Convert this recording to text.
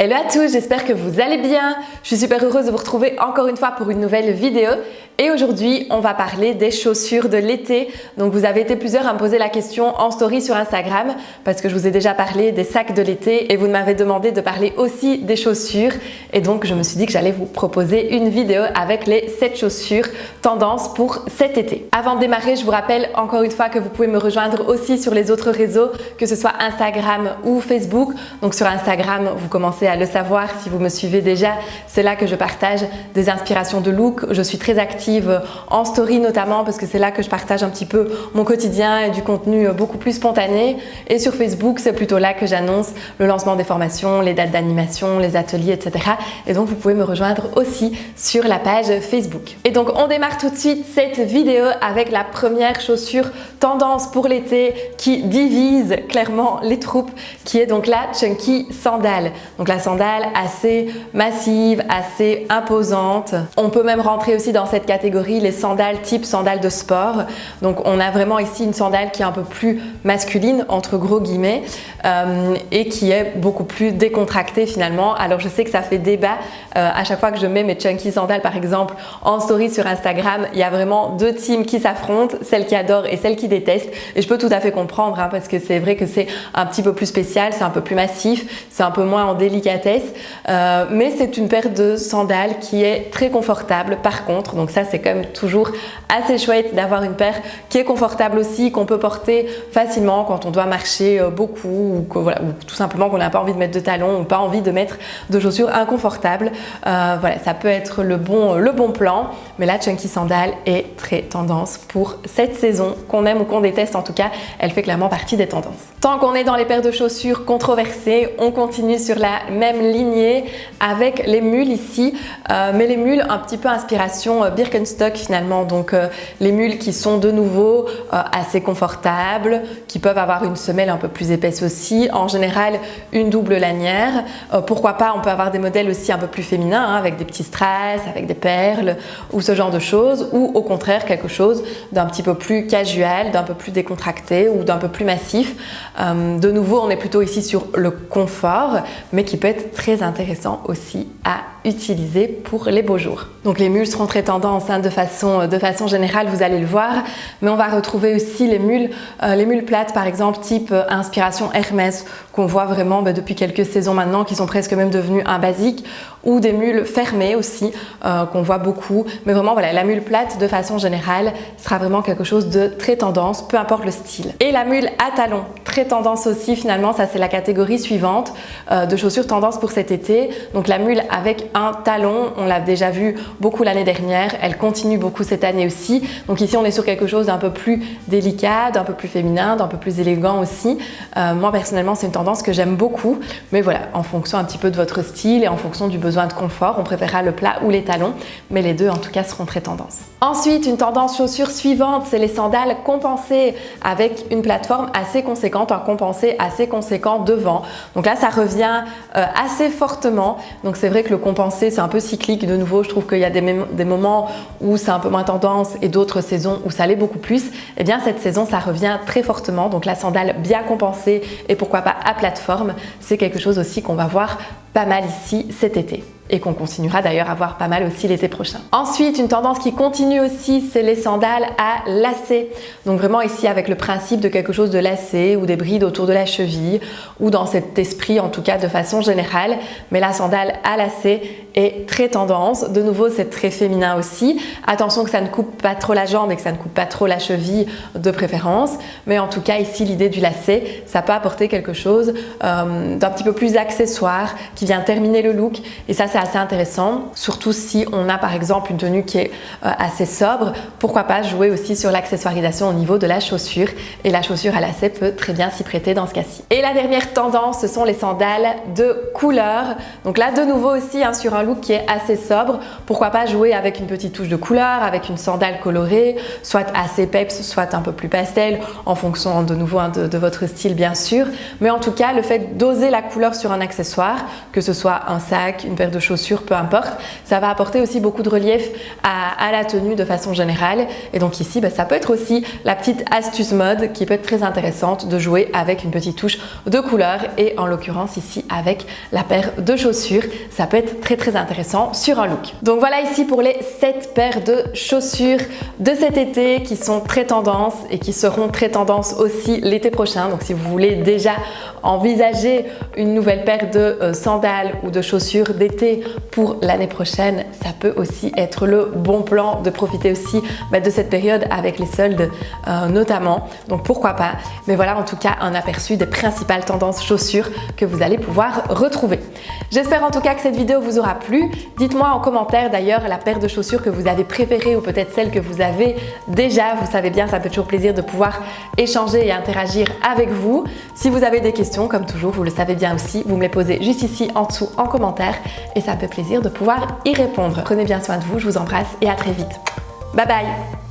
Hello à tous, j'espère que vous allez bien. Je suis super heureuse de vous retrouver encore une fois pour une nouvelle vidéo. Et aujourd'hui, on va parler des chaussures de l'été. Donc vous avez été plusieurs à me poser la question en story sur Instagram parce que je vous ai déjà parlé des sacs de l'été et vous m'avez demandé de parler aussi des chaussures. Et donc je me suis dit que j'allais vous proposer une vidéo avec les 7 chaussures tendance pour cet été. Avant de démarrer, je vous rappelle encore une fois que vous pouvez me rejoindre aussi sur les autres réseaux, que ce soit Instagram ou Facebook. Donc sur Instagram, vous commencez à le savoir si vous me suivez déjà, c'est là que je partage des inspirations de look. Je suis très active en story notamment parce que c'est là que je partage un petit peu mon quotidien et du contenu beaucoup plus spontané. Et sur Facebook, c'est plutôt là que j'annonce le lancement des formations, les dates d'animation, les ateliers, etc. Et donc vous pouvez me rejoindre aussi sur la page Facebook. Et donc on démarre tout de suite cette vidéo avec la première chaussure tendance pour l'été qui divise clairement les troupes, qui est donc la Chunky Sandal. Donc la sandale assez massive, assez imposante. On peut même rentrer aussi dans cette catégorie les sandales type sandales de sport. Donc on a vraiment ici une sandale qui est un peu plus masculine entre gros guillemets et qui est beaucoup plus décontractée finalement. Alors je sais que ça fait débat à chaque fois que je mets mes chunky sandales par exemple en story sur Instagram, il y a vraiment deux teams qui s'affrontent, celles qui adorent et celles qui détestent. Et je peux tout à fait comprendre parce que c'est vrai que c'est un petit peu plus spécial, c'est un peu plus massif, c'est un peu moins en délicatesse, mais c'est une paire de sandales qui est très confortable par contre. Donc ça c'est quand même toujours assez chouette d'avoir une paire qui est confortable aussi, qu'on peut porter facilement quand on doit marcher beaucoup ou tout simplement qu'on n'a pas envie de mettre de talons ou pas envie de mettre de chaussures inconfortables. Voilà, ça peut être le bon plan, mais la Chunky Sandal est très tendance pour cette saison, qu'on aime ou qu'on déteste en tout cas, elle fait clairement partie des tendances. Tant qu'on est dans les paires de chaussures controversées, on continue sur la même lignée avec les mules ici, mais les mules un petit peu inspiration Birkenstock finalement, donc les mules qui sont de nouveau assez confortables, qui peuvent avoir une semelle un peu plus épaisse aussi, en général une double lanière, pourquoi pas on peut avoir des modèles aussi un peu plus féminins avec des petits strass, avec des perles ou ce genre de choses, ou au contraire quelque chose d'un petit peu plus casual, d'un peu plus décontracté ou d'un peu plus massif. De nouveau on est plutôt ici sur le confort, mais qui peut être très intéressant aussi à utiliser pour les beaux jours. Donc les mules seront très tendance de façon générale, vous allez le voir, mais on va retrouver aussi les mules plates par exemple type inspiration Hermès qu'on voit vraiment depuis quelques saisons maintenant, qui sont presque même devenues un basique, ou des mules fermées aussi qu'on voit beaucoup, mais vraiment voilà, la mule plate de façon générale sera vraiment quelque chose de très tendance, peu importe le style. Et la mule à talons, très tendance aussi finalement, ça c'est la catégorie suivante de chaussures tendance pour cet été. Donc la mule avec un talon, on l'a déjà vu beaucoup l'année dernière, elle continue beaucoup cette année aussi. Donc ici on est sur quelque chose d'un peu plus délicat, d'un peu plus féminin, d'un peu plus élégant aussi. Moi personnellement c'est une tendance que j'aime beaucoup, mais voilà, en fonction un petit peu de votre style et en fonction du besoin de confort, on préférera le plat ou les talons, mais les deux en tout cas seront très tendance. Ensuite, une tendance chaussure suivante, c'est les sandales compensées avec une plateforme assez conséquente, un compensé assez conséquent devant. Donc là, ça revient assez fortement. Donc c'est vrai que le compensé, c'est un peu cyclique. De nouveau, je trouve qu'il y a des moments où c'est un peu moins tendance et d'autres saisons où ça l'est beaucoup plus. Et bien cette saison, ça revient très fortement. Donc la sandale bien compensée et pourquoi pas à plateforme, c'est quelque chose aussi qu'on va voir pas mal ici cet été et qu'on continuera d'ailleurs à voir pas mal aussi l'été prochain. Ensuite, une tendance qui continue aussi, c'est les sandales à lacets. Donc vraiment ici avec le principe de quelque chose de lacé ou des brides autour de la cheville ou dans cet esprit en tout cas de façon générale, mais la sandale à lacets est très tendance. De nouveau, c'est très féminin aussi. Attention que ça ne coupe pas trop la jambe et que ça ne coupe pas trop la cheville de préférence, mais en tout cas ici l'idée du lacet, ça peut apporter quelque chose d'un petit peu plus accessoire qui vient terminer le look, et ça c'est assez intéressant, surtout si on a par exemple une tenue qui est assez sobre. Pourquoi pas jouer aussi sur l'accessoirisation au niveau de la chaussure, et la chaussure à lacets peut très bien s'y prêter dans ce cas-ci. Et la dernière tendance, ce sont les sandales de couleur. Donc là de nouveau aussi sur un look qui est assez sobre, pourquoi pas jouer avec une petite touche de couleur, avec une sandale colorée, soit assez peps, soit un peu plus pastel, en fonction de nouveau de votre style bien sûr, mais en tout cas le fait d'oser la couleur sur un accessoire, que ce soit un sac, une paire de chaussures chaussures, peu importe. Ça va apporter aussi beaucoup de relief à la tenue de façon générale. Et donc ici, ça peut être aussi la petite astuce mode qui peut être très intéressante de jouer avec une petite touche de couleur et en l'occurrence ici avec la paire de chaussures. Ça peut être très intéressant sur un look. Donc voilà ici pour les 7 paires de chaussures de cet été qui sont très tendance et qui seront très tendance aussi l'été prochain. Donc si vous voulez déjà envisager une nouvelle paire de sandales ou de chaussures d'été pour l'année prochaine, ça peut aussi être le bon plan de profiter aussi de cette période avec les soldes notamment. Donc pourquoi pas. Mais voilà en tout cas un aperçu des principales tendances chaussures que vous allez pouvoir retrouver. J'espère en tout cas que cette vidéo vous aura plu. Dites-moi en commentaire d'ailleurs la paire de chaussures que vous avez préférée ou peut-être celle que vous avez déjà. Vous savez bien, ça fait toujours plaisir de pouvoir échanger et interagir avec vous. Si vous avez des questions, comme toujours, vous le savez bien aussi, vous me les posez juste ici en dessous en commentaire et ça me fait plaisir de pouvoir y répondre. Prenez bien soin de vous, je vous embrasse et à très vite. Bye bye!